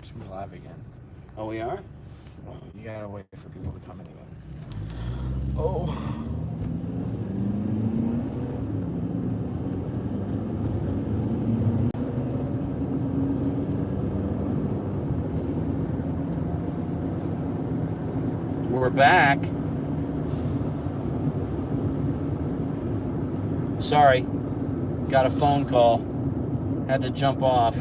Should be live again. Oh, we are? Well, you gotta wait for people to come in again. Oh. We're back. Sorry, got a phone call. Had to jump off.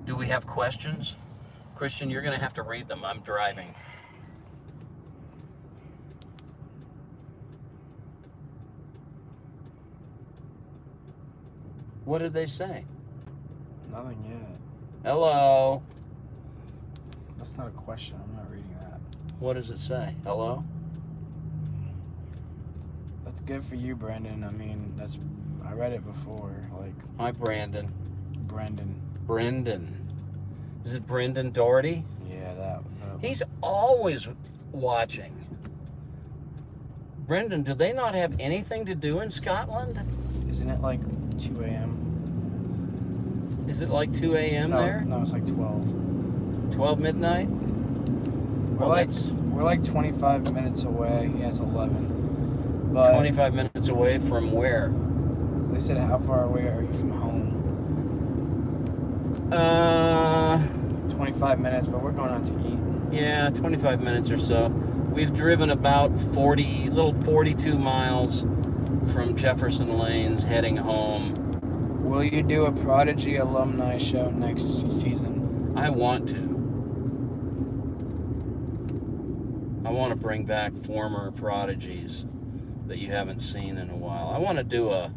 Do we have questions? Christian, you're going to have to read them. I'm driving. What did they say? Nothing yet. Hello. That's not a question. I'm not reading that. What does it say? Hello? That's good for you, Brendan. I mean, I read it before. Like, Hi, Brandon. Brendan. Brendan. Is it Brendan Doherty? Yeah, that. He's always watching. Brendan, do they not have anything to do in Scotland? Isn't it like 2 a.m.? Is it like 2 a.m. there? No, it's like 12. 12 midnight? We're like 25 minutes away. Yeah, it's 11. But 25 minutes away from where? They said, how far away are you from home? 25 minutes, but we're going out to eat. Yeah, 25 minutes or so. We've driven about 42 miles from Jefferson Lanes heading home. Will you do a Prodigy alumni show next season? I want to. I want to bring back former Prodigies that you haven't seen in a while. I want to do a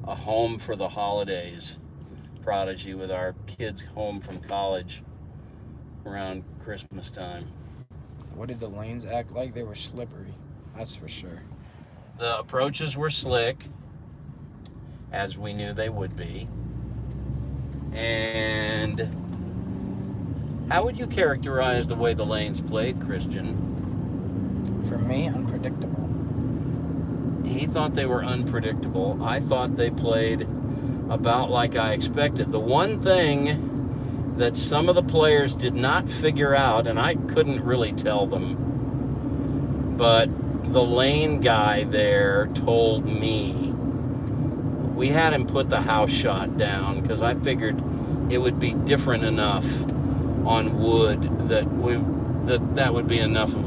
home for the holidays Prodigy with our kids home from college around Christmas time. What did the lanes act like? They were slippery. That's for sure. The approaches were slick, as we knew they would be. And how would you characterize the way the lanes played, Christian? For me, unpredictable. He thought they were unpredictable. I thought they played about like I expected. The one thing that some of the players did not figure out, and I couldn't really tell them, but the lane guy there told me, we had him put the house shot down because I figured it would be different enough on wood that would be enough of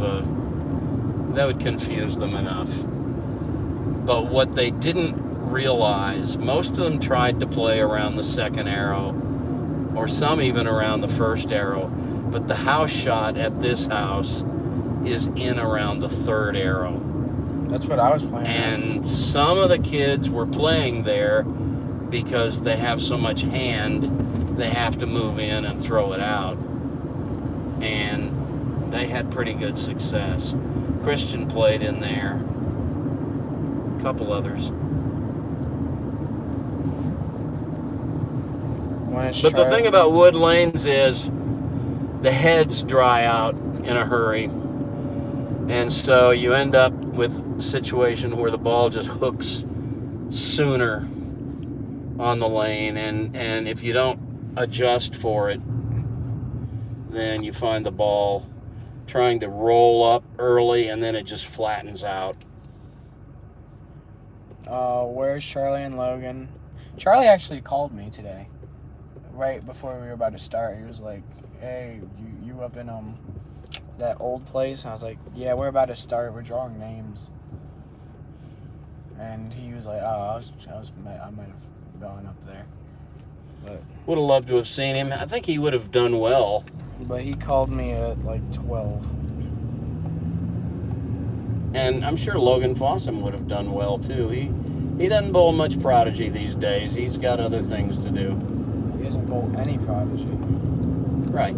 that would confuse them enough. But what they didn't realize, most of them tried to play around the second arrow, or some even around the first arrow, but the house shot at this house is in around the third arrow. That's what I was playing. And some of the kids were playing there because they have so much hand, they have to move in and throw it out. And they had pretty good success. Christian played in there. A couple others. But the thing about wood lanes is the heads dry out in a hurry. And so you end up with a situation where the ball just hooks sooner on the lane. And if you don't adjust for it, then you find the ball trying to roll up early and then it just flattens out. Where's Charlie and Logan? Charlie actually called me today. Right before we were about to start, he was like, hey, you up in that old place? And I was like, yeah, we're about to start. We're drawing names. And he was like, oh, I might have gone up there. But would have loved to have seen him. I think he would have done well. But he called me at like 12. And I'm sure Logan Fossum would have done well too. He doesn't bowl much Prodigy these days. He's got other things to do. He doesn't bowl any Prodigy. Right.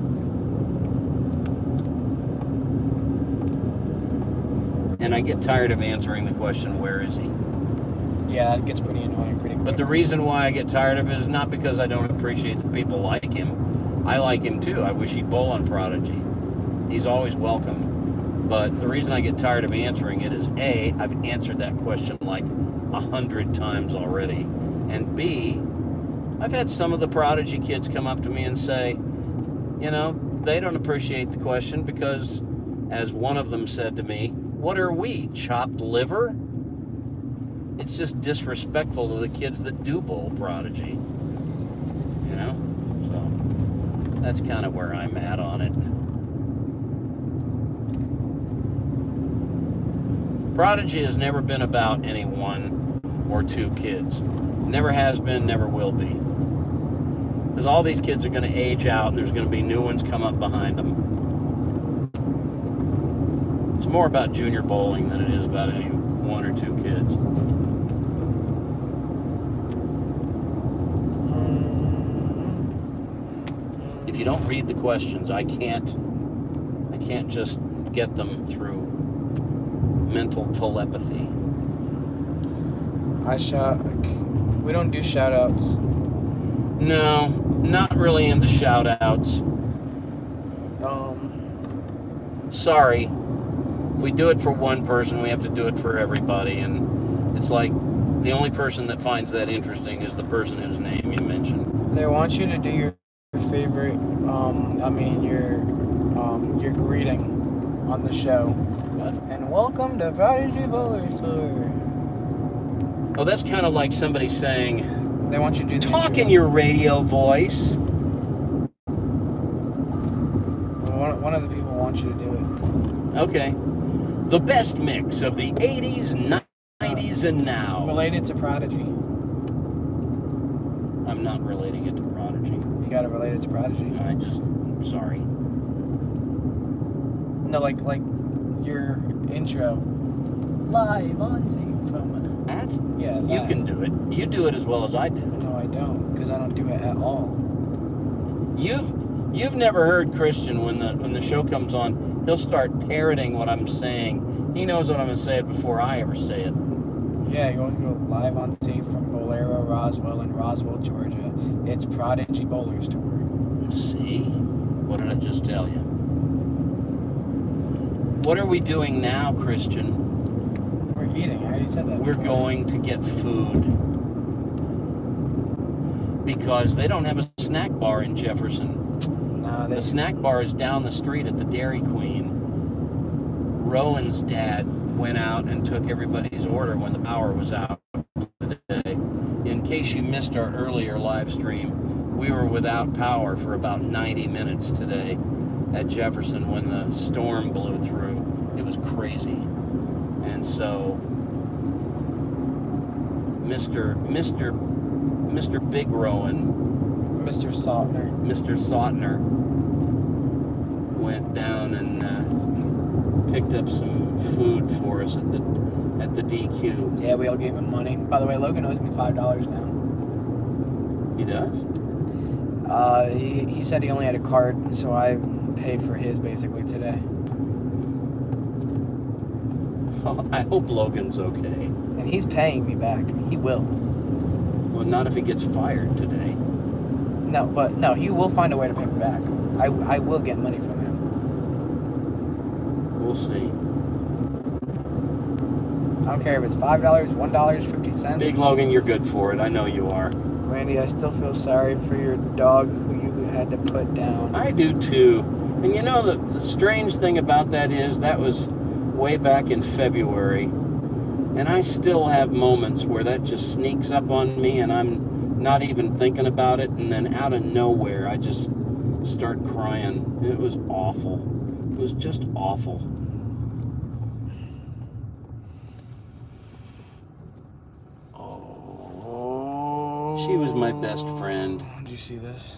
And I get tired of answering the question, where is he? Yeah, that gets pretty annoying pretty quick. But the reason why I get tired of it is not because I don't appreciate that people like him. I like him too. I wish he'd bowl on Prodigy. He's always welcome. But the reason I get tired of answering it is A, I've answered that question like 100 times already. And B, I've had some of the Prodigy kids come up to me and say, you know, they don't appreciate the question because, as one of them said to me, what are we, chopped liver? It's just disrespectful to the kids that do bowl Prodigy. You know? So, that's kind of where I'm at on it. Prodigy has never been about any one or two kids. Never has been, never will be. Because all these kids are going to age out and there's going to be new ones come up behind them. It's more about junior bowling than it is about any one or two kids. If you don't read the questions, I can't just get them through mental telepathy. We don't do shout outs. No, not really into shout outs. Sorry. If we do it for one person, we have to do it for everybody. And it's like the only person that finds that interesting is the person whose name you mentioned. They want you to do your favorite, your greeting on the show. What? And welcome to Prodigy Bowlers Tour. Oh, that's kind of like somebody saying, they want you to do the talk intro. in your radio voice. One of the people wants you to do it. Okay. The best mix of the 80s, 90s, and now. Related to Prodigy. I'm not relating it to Prodigy. You gotta relate it to Prodigy. Sorry. No, like your intro. Live on tape from That? Yeah, that. You can do it. You do it as well as I do. No, I don't, because I don't do it at all. You've never heard Christian when the show comes on, he'll start parroting what I'm saying. He knows what I'm gonna say it before I ever say it. Yeah, you want to go live on tape from Bolero, Roswell, in Roswell, Georgia. It's Prodigy Bowlers Tour. See? What did I just tell you? What are we doing now, Christian? We're eating. I already said that. We're before. going to get food. Because they don't have a snack bar in Jefferson. Nah, The snack bar is down the street at the Dairy Queen. Rowan's dad went out and took everybody's order when the power was out today. In case you missed our earlier live stream, we were without power for about 90 minutes today at Jefferson when the storm blew through. It was crazy. And so Mr. Big Rowan, Mr. Sautner went down and picked up some food for us at the DQ. Yeah, we all gave him money. By the way, Logan owes me $5 now. He does? He said he only had a card, so I paid for his basically today. Oh, I hope Logan's okay. And he's paying me back. He will. Well, not if he gets fired today. No, he will find a way to pay me back. I will get money from him. We'll see. I don't care if it's $5, $1, 50 cents. Big Logan, you're good for it. I know you are. Randy, I still feel sorry for your dog who you had to put down. I do too. And you know, the strange thing about that is that was way back in February. And I still have moments where that just sneaks up on me and I'm not even thinking about it. And then out of nowhere, I just start crying. It was awful. It was just awful. She was my best friend. Did you see this?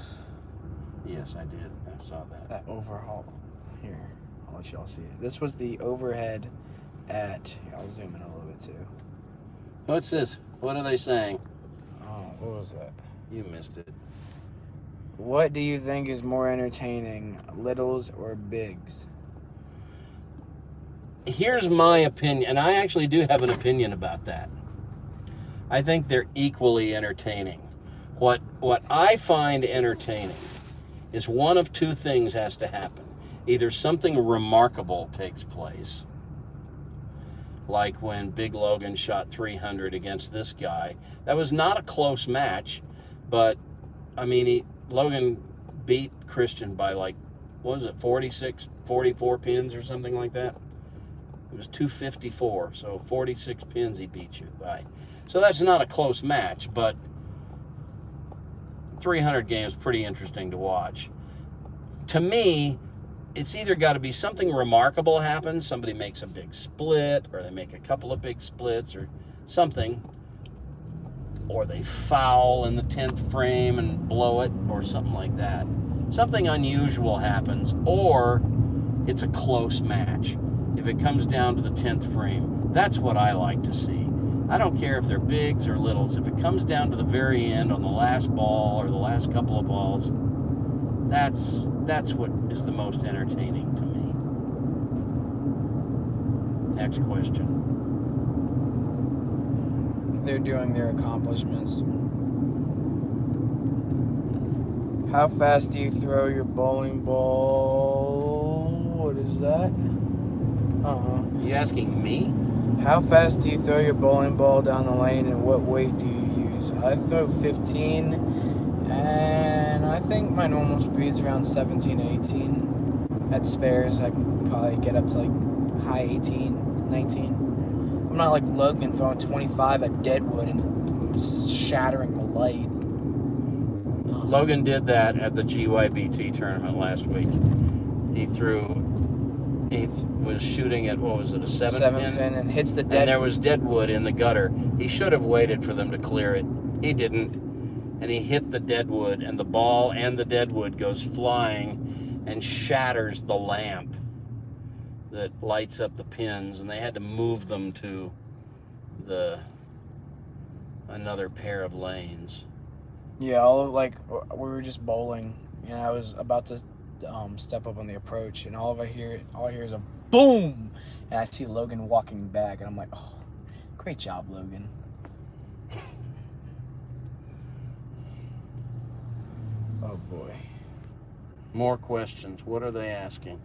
Yes, I did. I saw that. That overhaul. Here, I'll let y'all see it. This was the overhead at... I'll zoom in a little bit too. What's this? What are they saying? Oh, what was that? You missed it. What do you think is more entertaining, littles or bigs? Here's my opinion, and I actually do have an opinion about that. I think they're equally entertaining. What I find entertaining is one of two things has to happen. Either something remarkable takes place, like when Big Logan shot 300 against this guy. That was not a close match, but, I mean, Logan beat Christian by, like, what was it, 46, 44 pins or something like that? It was 254, so 46 pins he beat you by. So that's not a close match, but 300 games pretty interesting to watch. To me, it's either got to be something remarkable happens, somebody makes a big split, or they make a couple of big splits, or something, or they foul in the 10th frame and blow it, or something like that. Something unusual happens, or it's a close match. If it comes down to the 10th frame, that's what I like to see. I don't care if they're bigs or littles. If it comes down to the very end on the last ball or the last couple of balls, that's what is the most entertaining to me. Next question. They're doing their accomplishments. How fast do you throw your bowling ball? What is that? You asking me? How fast do you throw your bowling ball down the lane, and what weight do you use? I throw 15, and I think my normal speed's around 17, 18. At spares, I can probably get up to like high 18, 19. I'm not like Logan throwing 25 at Deadwood and shattering the light. Logan did that at the GYBT tournament last week. He was shooting at, what was it, a 7 pin? And hits the dead. And there was Deadwood in the gutter. He should have waited for them to clear it. He didn't. And he hit the Deadwood, and the ball and the Deadwood goes flying and shatters the lamp that lights up the pins, and they had to move them to another pair of lanes. Yeah, we were just bowling, and I was about to step up on the approach, and all I hear is a boom, and I see Logan walking back, and I'm like, oh, great job, Logan. Oh boy. More questions. What are they asking?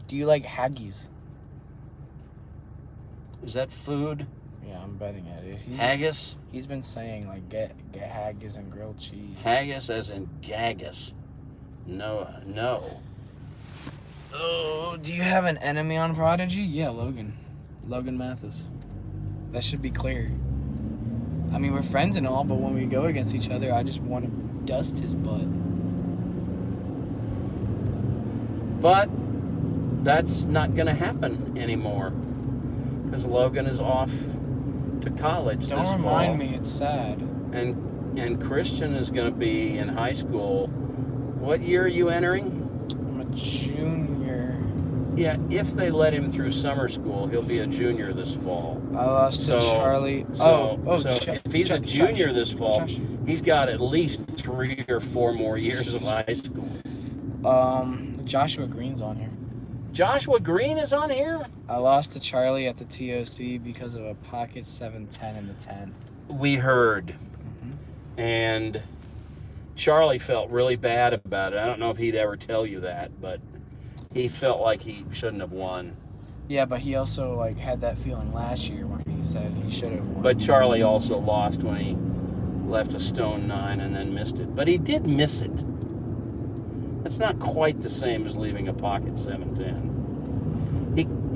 Do you like haggis? Is that food? Yeah, I'm betting it is. Haggis? He's been saying, like, get haggis and grilled cheese. Haggis as in gaggis. No. Oh, do you have an enemy on Prodigy? Yeah, Logan Mathis. That should be clear. I mean, we're friends and all, but when we go against each other, I just want to dust his butt. But that's not going to happen anymore because Logan is off to college this fall. Don't remind me, it's sad. And Christian is going to be in high school. What year are you entering? I'm a junior. Yeah, if they let him through summer school, he'll be a junior this fall. I lost to Charlie. So if he's a junior this fall, he's got at least 3 or 4 more years of high school. Joshua Green's on here. Joshua Green is on here? I lost to Charlie at the TOC because of a pocket 7-10 in the 10. We heard. Mm-hmm. And Charlie felt really bad about it. I don't know if he'd ever tell you that, but he felt like he shouldn't have won. Yeah, but he also had that feeling last year when he said he should have won. But Charlie also lost when he left a stone 9 and then missed it. But he did miss it. That's not quite the same as leaving a pocket 7-10.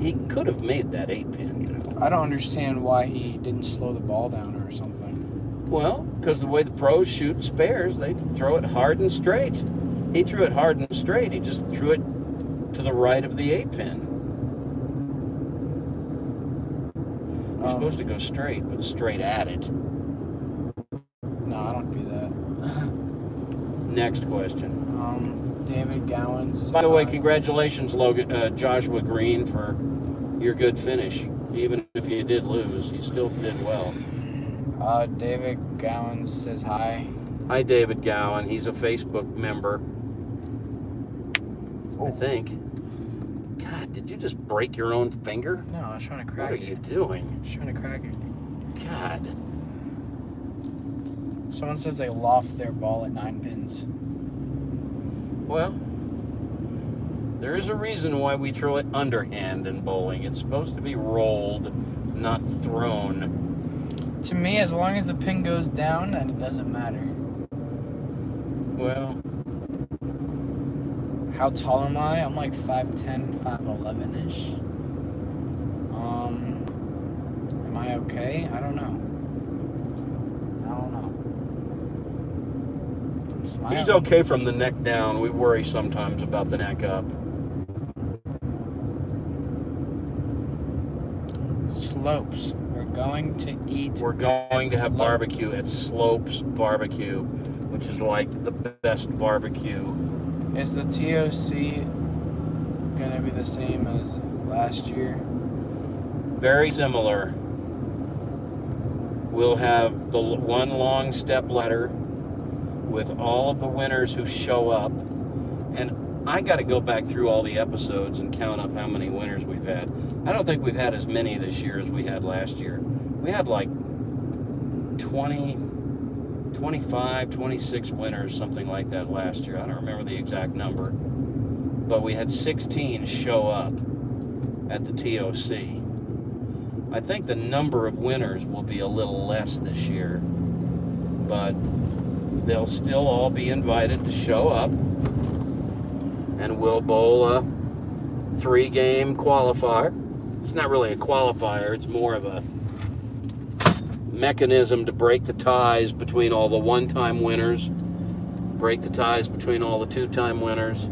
He could have made that 8-pin, you know. I don't understand why he didn't slow the ball down or something. Well, because the way the pros shoot spares, they throw it hard and straight. He threw it hard and straight. He just threw it to the right of the 8-pin. You're supposed to go straight, but straight at it. No, I don't do that. Next question. David Gowans. By the way, congratulations, Joshua Green, for your good finish. Even if you did lose, you still did well. David Gowans says hi. Hi, David Gowan. He's a Facebook member. I think. God, did you just break your own finger? No, I was trying to crack it. What are you doing? I was trying to crack it. God. Someone says they loft their ball at 9 pins. Well, there is a reason why we throw it underhand in bowling. It's supposed to be rolled, not thrown. To me, as long as the pin goes down, then it doesn't matter. Well, how tall am I? I'm like 5'10", 5'11"-ish. Am I okay? I don't know. I'm smiling. he's okay from the neck down. We worry sometimes about the neck up. Slopes. We're going to eat. We're going to have Slopes. barbecue at Slopes Barbecue, which is like the best barbecue. Is the TOC gonna be the same as last year? Very similar. We'll have the one long step ladder with all of the winners who show up. And I got to go back through all the episodes and count up how many winners we've had. I don't think we've had as many this year as we had last year. We had like 20, 25, 26 winners, something like that last year. I don't remember the exact number. But we had 16 show up at the TOC. I think the number of winners will be a little less this year, but they'll still all be invited to show up, and we'll bowl a 3-game qualifier. It's not really a qualifier, it's more of a mechanism to break the ties between all the one-time winners, break the ties between all the 2-time winners,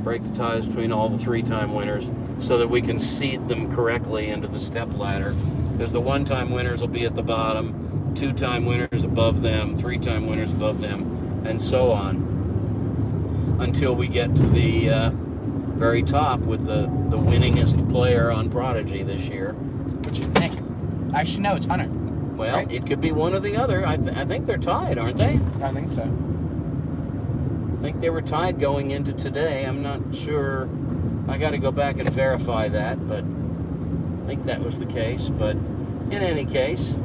break the ties between all the 3-time winners, so that we can seed them correctly into the step ladder. Because the 1-time winners will be at the bottom, 2-time winners above them, 3-time winners above them, and so on, until we get to the very top with the winningest player on Prodigy this year. Which is Nick. Actually, no, it's Hunter. Well, right? It could be one or the other. I think they're tied, aren't they? I think so. I think they were tied going into today. I'm not sure. I got to go back and verify that, but I think that was the case. But in any case,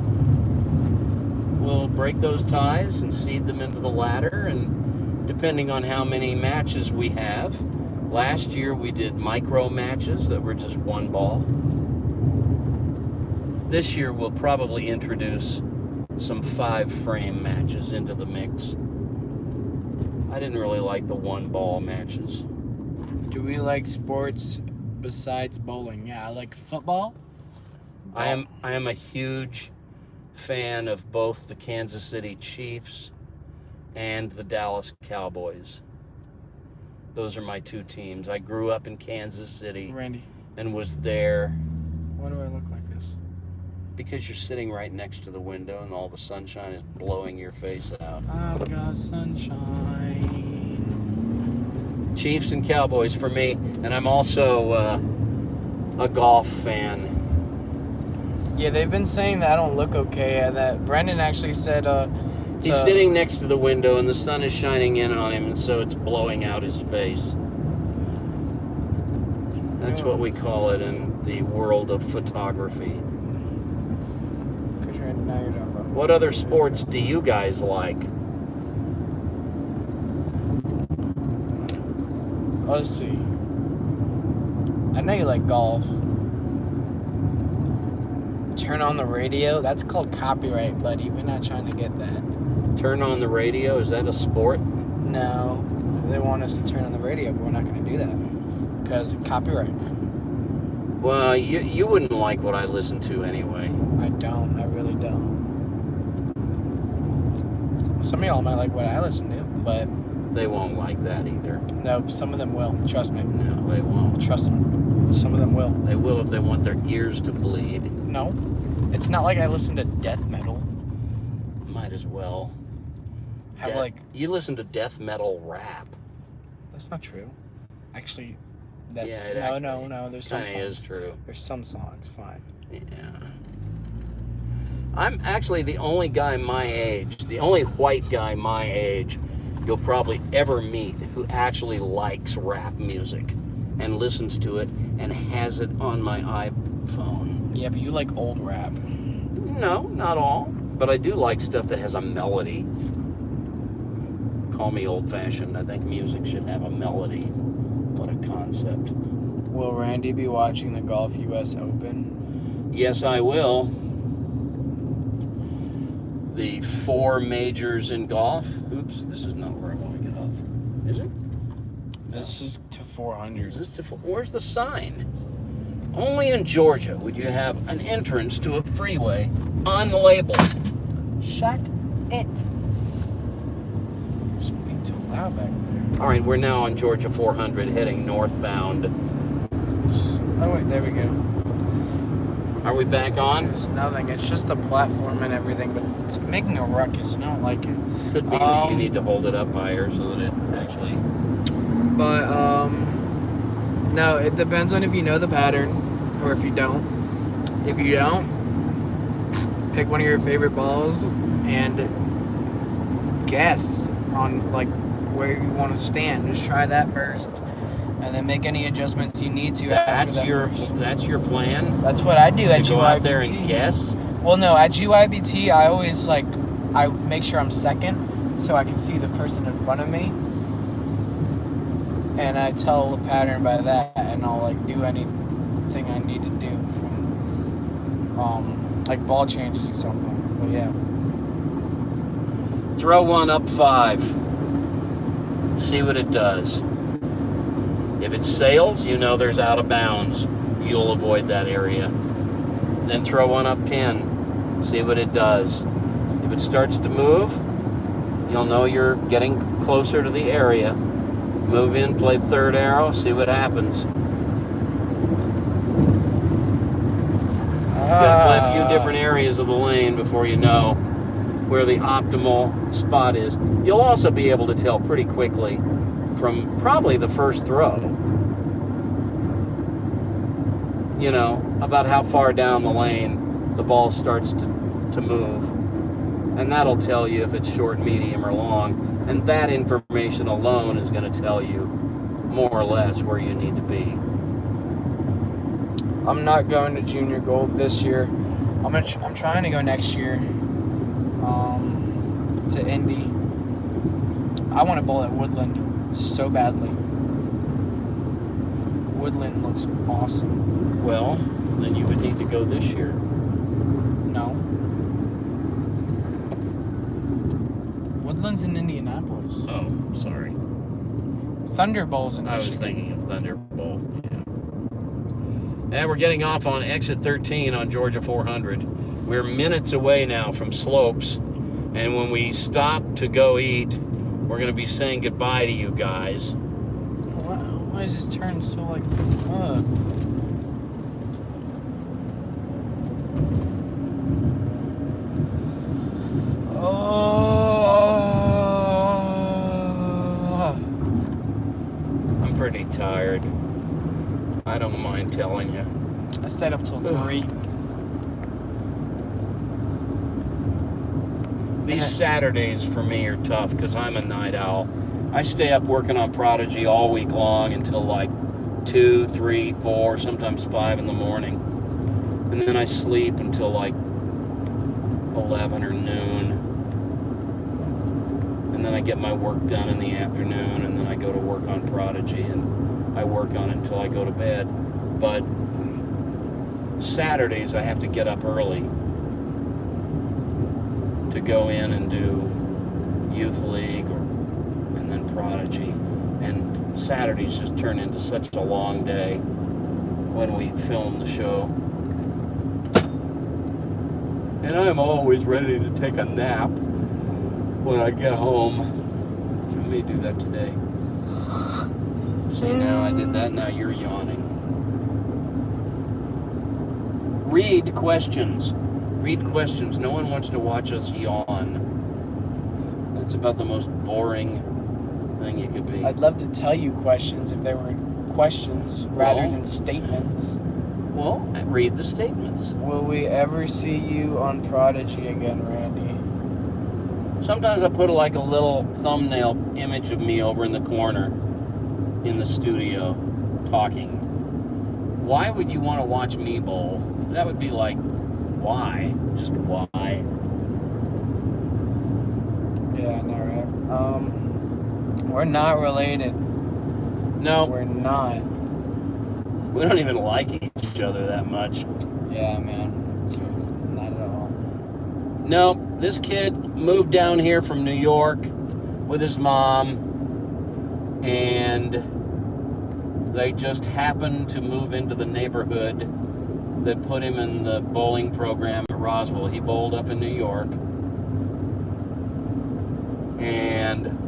we'll break those ties and seed them into the ladder, and depending on how many matches we have. Last year we did micro matches that were just 1 ball. This year we'll probably introduce some 5-frame matches into the mix. I didn't really like the 1-ball matches. Do we like sports besides bowling? Yeah, I like football. I am a huge fan of both the Kansas City Chiefs and the Dallas Cowboys. Those are my 2 teams. I grew up in Kansas City Randy, and was there. why do I look like this? Because you're sitting right next to the window and all the sunshine is blowing your face out. I've got sunshine. Chiefs and Cowboys for me, and I'm also a golf fan. Yeah, they've been saying that I don't look okay, and that Brendan actually said, He's sitting next to the window and the sun is shining in on him, and so it's blowing out his face. That's what we call it in the world of photography. Now you're talking about. What other sports do you guys like? Let's see. I know you like golf. Turn on the radio. That's called copyright, buddy. We're not trying to get that. Turn on the radio? Is that a sport? No. They want us to turn on the radio, but we're not going to do that. Because copyright. Well, you wouldn't like what I listen to anyway. I don't. I really don't. Some of y'all might like what I listen to, but They won't like that either. no, some of them will. Trust me. No, they won't. Trust me. Some of them will. They will if they want their ears to bleed. No. It's not like I listen to death metal. Might as well. You listen to death metal rap. That's not true. Actually, that's Yeah, it no. There's some Kind of is songs. true. There's some songs. Fine. Yeah. I'm actually the only guy my age, the only white guy my age you'll probably ever meet who actually likes rap music and listens to it and has it on my iPhone. Yeah, but you like old rap. No, not all. But I do like stuff that has a melody. Call me old-fashioned. I think music should have a melody. What a concept. Will Randy be watching the Golf US Open? Yes, I will. The 4 majors in golf. Oops, this is not where I want to get off. Is it? This is to 400. Is this to, where's the sign? Only in Georgia would you have an entrance to a freeway unlabeled. Shut it. Speak too loud back there. All right, we're now on Georgia 400 heading northbound. Oh, wait, there we go. Are we back on? There's nothing. It's just the platform and everything, but it's making a ruckus, and I don't like it. Could be that you need to hold it up higher so that it actually... But, no, it depends on if you know the pattern or if you don't. If you don't, pick one of your favorite balls and guess on, like, where you want to stand. Just try that first. And then make any adjustments you need to after that. That's your plan? That's what I do at GYBT. Go out there and guess? Well, no, at GYBT, I always, like, I make sure I'm second so I can see the person in front of me. And I tell the pattern by that, and I'll, like, do anything I need to do from, like, ball changes or something. But, yeah. Throw one up 5. See what it does. If it sails, you know there's out of bounds. You'll avoid that area. Then throw one up 10. See what it does. If it starts to move, you'll know you're getting closer to the area. Move in, play third arrow, see what happens. You gotta play a few different areas of the lane before you know where the optimal spot is. You'll also be able to tell pretty quickly from probably the first throw, you know, about how far down the lane the ball starts to move. And that'll tell you if it's short, medium, or long. And that information alone is going to tell you more or less where you need to be. I'm not going to Junior Gold this year. I'm trying to go next year to Indy. I want to bowl at Woodland so badly. Woodland looks awesome. Well, then you would need to go this year. No. Woodland's in Indianapolis. Oh, sorry. Thunderbowl's in I was Michigan. thinking of Thunderbolt. Yeah. And we're getting off on exit 13 on Georgia 400. We're minutes away now from slopes. And when we stop to go eat, we're going to be saying goodbye to you guys. Why is this turn so like... I'm pretty tired. I don't mind telling you. I stayed up till 3. These Saturdays for me are tough because I'm a night owl. I stay up working on Prodigy all week long until like 2, 3, 4, sometimes 5 in the morning. And then I sleep until like 11 or noon. And then I get my work done in the afternoon, and then I go to work on Prodigy, and I work on it until I go to bed. But Saturdays I have to get up early to go in and do Youth League and then Prodigy. And Saturdays just turn into such a long day when we film the show. And I'm always ready to take a nap when I get home. I may do that today. See, now I did that, now you're yawning. Read questions. Read questions. No one wants to watch us yawn. That's about the most boring thing you could be. I'd love to tell you questions if there were questions rather than statements. Well, read the statements. Will we ever see you on Prodigy again, Randy? Sometimes I put like a little thumbnail image of me over in the corner in the studio talking. Why would you want to watch me bowl? That would be like, why? Just why? We're not related. No, We're not. we don't even like each other that much. Yeah, man. Not at all. No, this kid moved down here from New York with his mom, and they just happened to move into the neighborhood that put him in the bowling program at Roswell. He bowled up in New York, and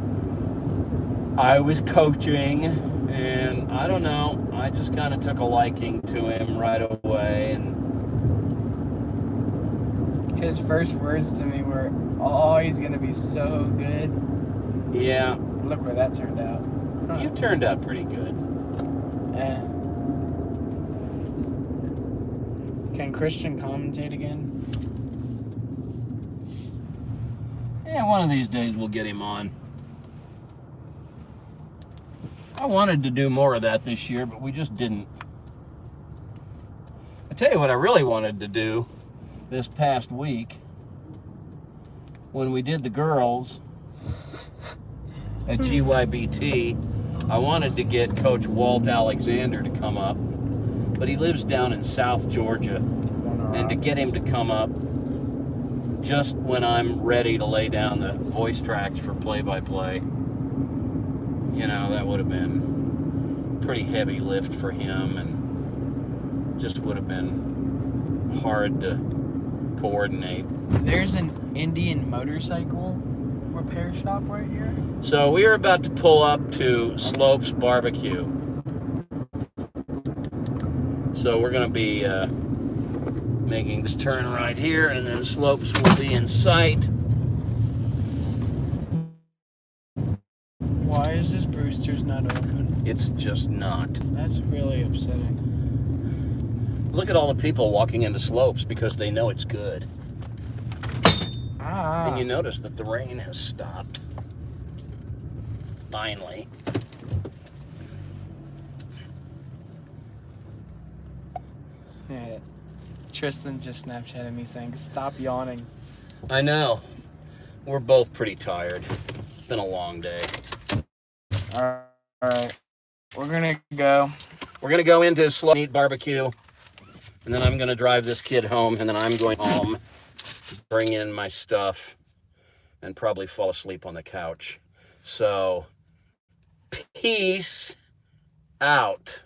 I was coaching, and I don't know, I just kind of took a liking to him right away. And His first words to me were, "Oh, he's gonna be so good." yeah, Look where that turned out. Huh. you turned out pretty good. Eh. Can Christian commentate again? Yeah, one of these days we'll get him on. I wanted to do more of that this year, but we just didn't. I tell you what I really wanted to do this past week, when we did the girls at GYBT, I wanted to get Coach Walt Alexander to come up, but he lives down in South Georgia, and to get him to come up just when I'm ready to lay down the voice tracks for play-by-play, you know, that would have been pretty heavy lift for him, and just would have been hard to coordinate. There's an Indian motorcycle repair shop right here. So we are about to pull up to Slopes Barbecue. So we're going to be making this turn right here, and then Slopes will be in sight. Why is this Brewster's not open? It's just not. That's really upsetting. Look at all the people walking into Slopes because they know it's good. Ah. And you notice that the rain has stopped. Finally. Yeah. Tristan just Snapchatted me saying, "Stop yawning." I know. We're both pretty tired. It's been a long day. All right. We're gonna go. We're going to go into Slow Meat Barbecue, and then I'm going to drive this kid home, and then I'm going home, bring in my stuff, and probably fall asleep on the couch. So, peace out.